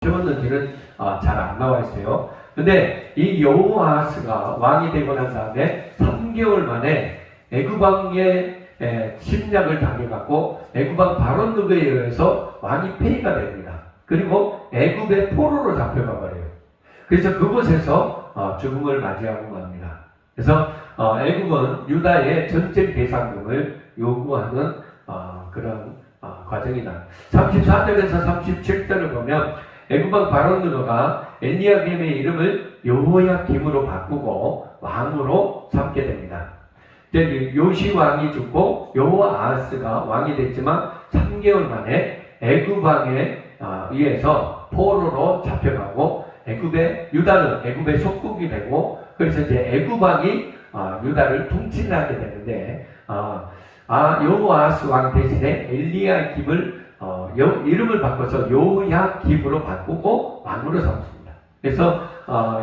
적었는지는 잘 안 나와 있어요. 근데 이 여호아하스가 왕이 되고 난 다음에 3개월 만에 애굽왕의 침략을 당해갖고 애굽왕 바론느그에 의해서 왕이 폐위가 됩니다. 그리고 애굽의 포로로 잡혀가 버려요. 그래서 그곳에서 죽음을 맞이하고 맙니다. 그래서 애굽은 유다의 전쟁 배상금을 요구하는 그런 과정이다. 34절에서 37절을 보면 애굽왕 바론느그가 엘리야김의 이름을 여호야김으로 바꾸고 왕으로 삼게 됩니다. 요시 왕이 죽고 여호아하스가 왕이 됐지만 3개월 만에 애굽 왕에 의해서 포로로 잡혀가고 유다는 애굽의 속국이 되고, 그래서 이제 애굽 왕이 유다를 통치하게 되는데 여호아하스 왕 대신에 엘리야김을 이름을 바꿔서 여호야김으로 바꾸고 왕으로 삼습니다. 그래서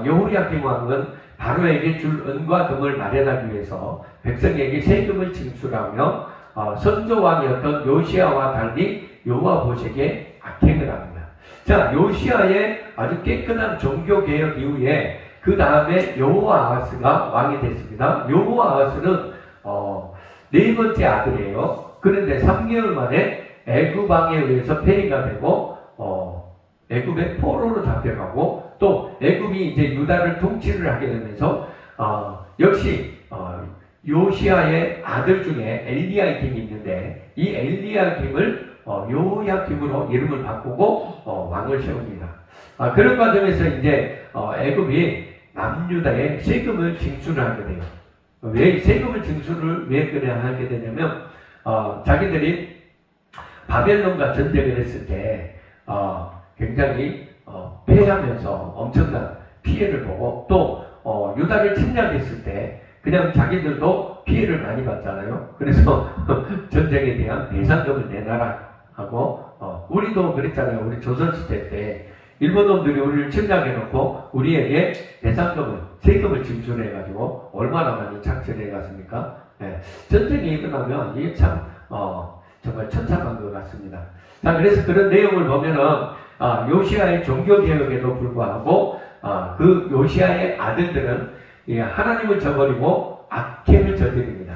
여호야김 왕은 바로에게 줄 은과 금을 마련하기 위해서 백성에게 세금을 징수하며 선조왕이었던 요시아와 달리 여호와보색에 악행을 합니다. 자, 요시아의 아주 깨끗한 종교개혁 이후에 그 다음에 여호아하스가 왕이 됐습니다. 여호아하스는 네 번째 아들이에요. 그런데 3개월 만에 애굽 왕에 의해서 폐위가 되고 애굽의 포로로 잡혀가고, 또 애굽이 이제 유다를 통치를 하게 되면서 역시 요시아의 아들 중에 엘리야김이 있는데 이 엘리야김을 여호야김으로 이름을 바꾸고 왕을 세웁니다. 그런 과정에서 이제 애굽이 남유다에 세금을 징수를 하게 돼요. 왜 세금을 징수를 왜 그래야 하게 되냐면 자기들이 바벨론과 전쟁을 했을 때 굉장히 패하면서 엄청난 피해를 보고, 또 유다를 침략했을 때 그냥 자기들도 피해를 많이 받잖아요. 그래서 전쟁에 대한 배상금을 내놔라 하고, 우리도 그랬잖아요. 우리 조선시대 때 일본 놈들이 우리를 침략해놓고 우리에게 배상금을, 세금을 징수해가지고 얼마나 많이 착취를 해갔습니까? 네. 전쟁이 일어나면 이게 참 정말 천차만 것 같습니다. 자, 그래서 그런 내용을 보면은 요시아의 종교개혁에도 불구하고 그 요시아의 아들들은 하나님을 저버리고 악행을 저지릅니다.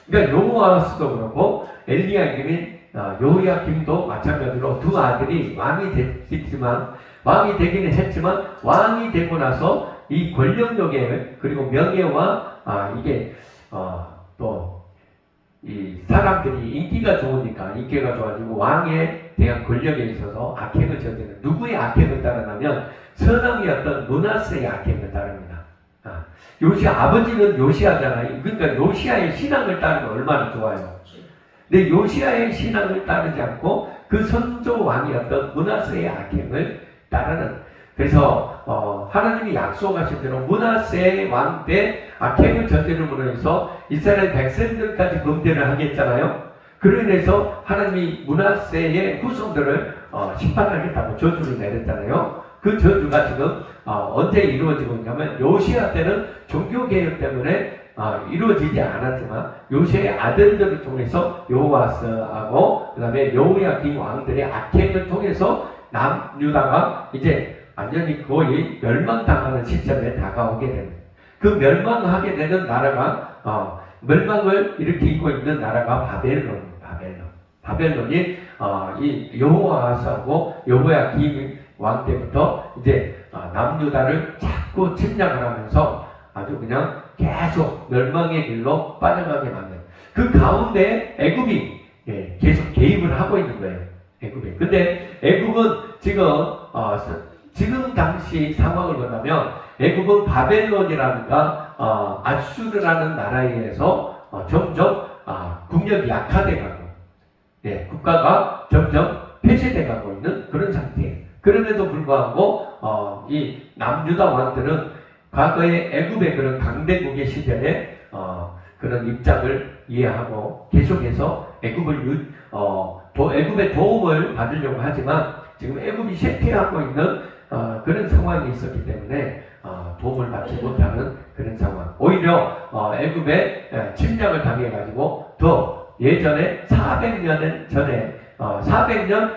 그러니까 여호아하스도 그렇고 엘리야김인 여호야김도 마찬가지로 두 아들이 왕이 되기는 했지만 왕이 되고 나서 이 권력욕에, 그리고 명예와 이게 또 이 사람들이 인기가 좋아지고 왕에 대한 권력에 있어서 악행을 저지르는, 누구의 악행을 따르냐면 선왕이었던 므낫세의 악행을 따릅니다. 아버지는 요시아잖아요. 그러니까 요시아의 신앙을 따르면 얼마나 좋아요. 근데 요시아의 신앙을 따르지 않고 그 선조 왕이었던 므낫세의 악행을 따르는, 그래서 하나님이 약속하신 대로 므낫세 왕 때 악행을 저지름으로 해서 이스라엘 백성들까지 범죄를 하겠잖아요. 그로 인해서 하나님이 므낫세의 후손들을 심판하겠다고 저주를 내렸잖아요. 그 저주가 지금 언제 이루어지고 있냐면 요시아 때는 종교개혁 때문에 이루어지지 않았지만 요시아의 아들들을 통해서 여호아스하고 그 다음에 여호야김 왕들의 악행을 통해서 남유다가 이제 완전히 거의 멸망당하는 시점에 다가오게 됩니다. 그 멸망하게 되는 나라가 멸망을 일으키고 있는 나라가 바벨론입니다. 바벨론이 이 여호아하스하고 여호야김 왕 때부터 이제 남유다를 자꾸 침략을 하면서 아주 그냥 계속 멸망의 길로 빠져가게 만든, 그 가운데 애굽이 계속 개입을 하고 있는 거예요. 애굽이. 근데 애굽은 지금 당시 상황을 본다면 애굽은 바벨론이라든가 아수르라는 나라에 의해서 점점 국력이 약화돼가고, 국가가 점점 폐쇄돼가고 있는 그런 상태예요. 그럼에도 불구하고 이 남유다 왕들은 과거의 애굽의 그런 강대국의 시절에 그런 입장을 이해하고 계속해서 애굽의 도움을 받으려고 하지만 지금 애굽이 쇠퇴하고 있는 그런 상황이 있었기 때문에 도움을 받지 못하는 그런 상황. 오히려 애굽에 침략을 당해가지고 더 예전에 400년 전에 400년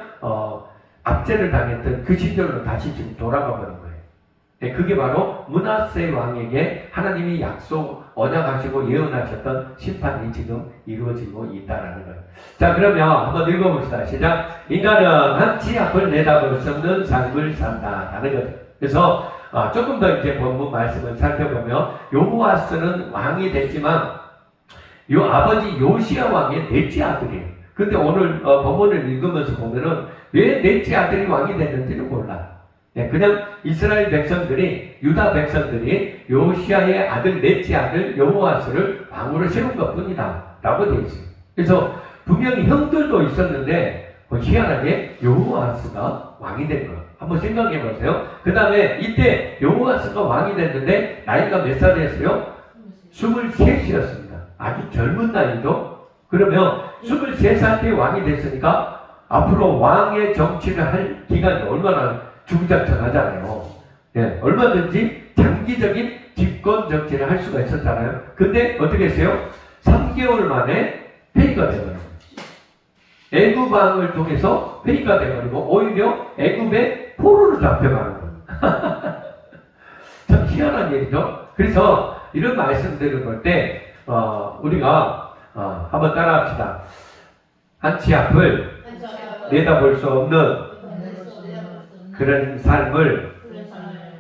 압제를 당했던 그 시절로 다시 지금 돌아가 버린 거예요. 네, 그게 바로 므낫세 왕에게 하나님이 언약하시고 예언하셨던 심판이 지금 이루어지고 있다라는 거예요. 자, 그러면 한번 읽어봅시다. 시작. 인간은 한치 앞을 내다볼 수 없는 삶을 산다라는 거죠. 그래서 조금 더 이제 본문 말씀을 살펴보면 여호와스는 왕이 됐지만 요 아버지 요시야 왕의 넷째 아들이에요. 근데 오늘 본문을 읽으면서 보면은 왜 넷째 아들이 왕이 됐는지는 몰라. 네, 그냥 이스라엘 백성들이, 유다 백성들이 요시야의 아들, 넷째 아들 여호와스를 왕으로 세운 것 뿐이다 라고 되어 있어요. 그래서 분명히 형들도 있었는데 희한하게 여호와스가 왕이 된 거예요. 한번 생각해 보세요. 그 다음에 이때 여호와스가 왕이 됐는데 나이가 몇 살이었어요? 23이었습니다. 아주 젊은 나이도. 그러면 23살 때 왕이 됐으니까 앞으로 왕의 정치를 할 기간이 얼마나 주구장창하잖아요. 예, 얼마든지 장기적인 집권 정치를 할 수가 있었잖아요. 근데 어떻게 했어요? 3개월 만에 폐위가 되버려요. 애굽 왕을 통해서 폐위가 되버리고 오히려 애굽의 포로로 잡혀가는 거예요. 참 희한한 얘기죠. 그래서 이런 말씀들을 볼 때 우리가 한번 따라합시다. 한치 앞을 내다볼 수 없는 그런 삶을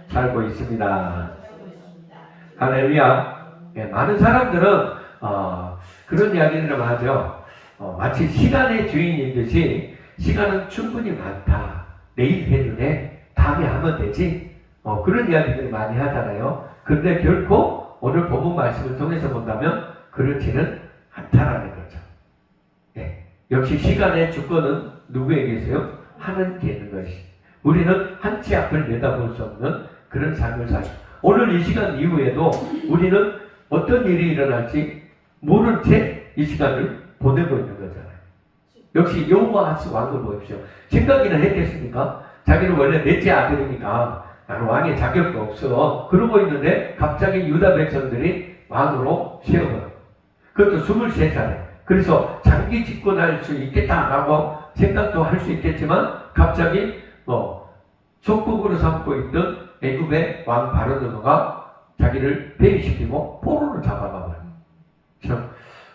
살고 있습니다. 할렐루야. 예, 많은 사람들은 그런 이야기를 하죠. 마치 시간의 주인인 듯이 시간은 충분히 많다. 내일 해도 돼. 다음에 하면 되지. 그런 이야기들을 많이 하잖아요. 그런데 결코 오늘 본문 말씀을 통해서 본다면 그렇지는 않다라는 거죠. 예, 역시 시간의 주권은 누구에게 있어요? 하나님께 있는 것이. 우리는 한치 앞을 내다볼 수 없는 그런 삶을 살고 오늘 이 시간 이후에도 우리는 어떤 일이 일어날지 모른 채 이 시간을 보내고 있는 거잖아요. 역시 여호와스 왕을 보십시오. 생각이나 했겠습니까? 자기는 원래 넷째 아들이니까 나는 왕의 자격도 없어. 그러고 있는데 갑자기 유다 백성들이 왕으로 세워버려요. 그것도 23살에. 그래서 장기 집권할 수 있겠다라고 생각도 할 수 있겠지만 갑자기 속국으로 삼고 있던 애굽의 왕 바로누가 자기를 폐위시키고 포로로 잡아가버려요. 참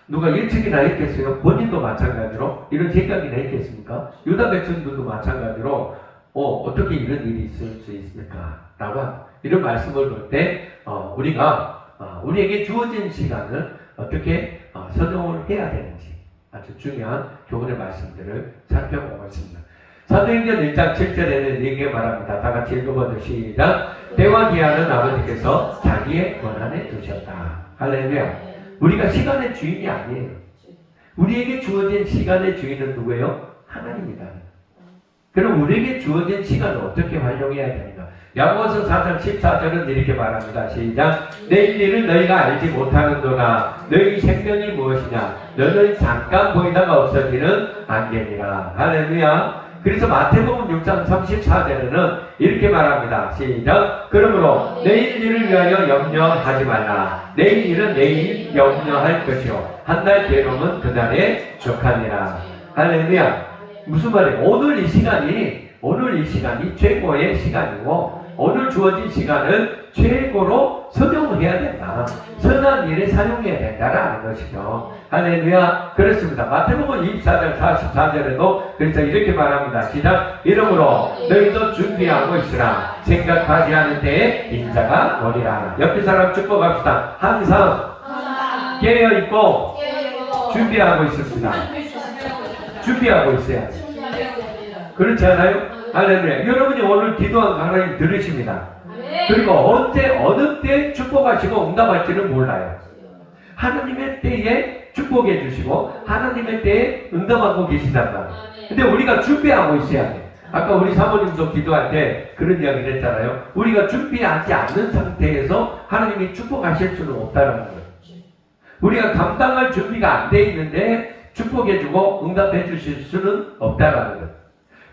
누가 예측이나 했겠어요? 본인도 마찬가지로 이런 생각이나 했겠습니까? 유다 백성들도 마찬가지로 어떻게 이런 일이 있을 수 있습니까? 라고 이런 말씀을 볼 때 우리가 우리에게 주어진 시간을 어떻게 선용을 해야 되는지 아주 중요한 교훈의 말씀들을 살펴보고 있습니다. 사도행전 1장 7절에는 이렇게 말합니다. 다 같이 읽어보죠. 시작. 때와 기한은 아버지께서 자기의 권한에 두셨다. 할렐루야. 우리가 시간의 주인이 아니에요. 우리에게 주어진 시간의 주인은 누구예요? 하나님이다. 그럼 우리에게 주어진 시간을 어떻게 활용해야 되는가? 야고보서 4장 14절은 이렇게 말합니다. 시작. 내일 일을 너희가 알지 못하는도다. 너희 생명이 무엇이냐? 너는 잠깐 보이다가 없어지는 안개니라. 할렐루야. 그래서 마태복음 6장 34절에는 이렇게 말합니다. 시작. 그러므로 내일 일을 위하여 염려하지 말라. 내일 일은 내일 염려할 것이요 한 달 괴로움은 그날에 족하니라. 할렐루야. 무슨 말이에요? 오늘 이 시간이 최고의 시간이고 오늘 주어진 시간을 최고로 선용해야 된다. 선한 일에 사용해야 된다라는 것이죠. 할렐루야. 그렇습니다. 마태복음 24장 44절에도 그래서 이렇게 말합니다. 시작. 이러므로 너희도 준비하고 있으라. 생각하지 않은 때에 인자가 오리라. 옆에 사람 축복합시다. 항상 깨어있고 준비하고 있습니다. 준비하고 있어야 돼요. 그렇지 않아요? 할렐루야. 여러분이 오늘 기도한 거 하나님 들으십니다. 그리고 언제 어느 때 축복하시고 응답할지는 몰라요. 하나님의 때에 축복해 주시고 하나님의 때에 응답하고 계시단 말이에요. 근데 우리가 준비하고 있어야 돼요. 아까 우리 사모님도 기도할 때 그런 이야기를 했잖아요. 우리가 준비하지 않는 상태에서 하나님이 축복하실 수는 없다는 거예요. 우리가 감당할 준비가 안 돼 있는데 축복해주고 응답해 주실 수는 없다라는 거예요.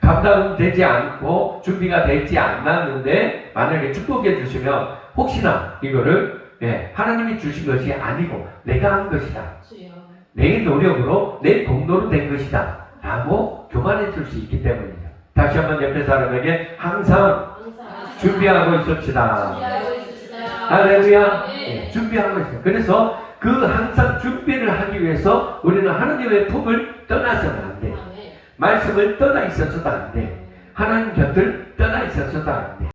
감당되지 않고 준비가 되지 않았는데 만약에 축복해 주시면 혹시나 이거를 하나님이 주신 것이 아니고 내가 한 것이다. 내 노력으로 내 공로로 된 것이다. 라고 교만해 줄 수 있기 때문이죠. 다시 한번 옆에 사람에게 항상 준비하고 있읍시다. 할렐루야. 네, 준비하고 있어요. 그래서 그 항상 준비를 하기 위해서 우리는 하나님의 품을 떠나서는 안 돼. 말씀을 떠나 있어서도 안 돼. 하나님 곁을 떠나 있어서도 안 돼.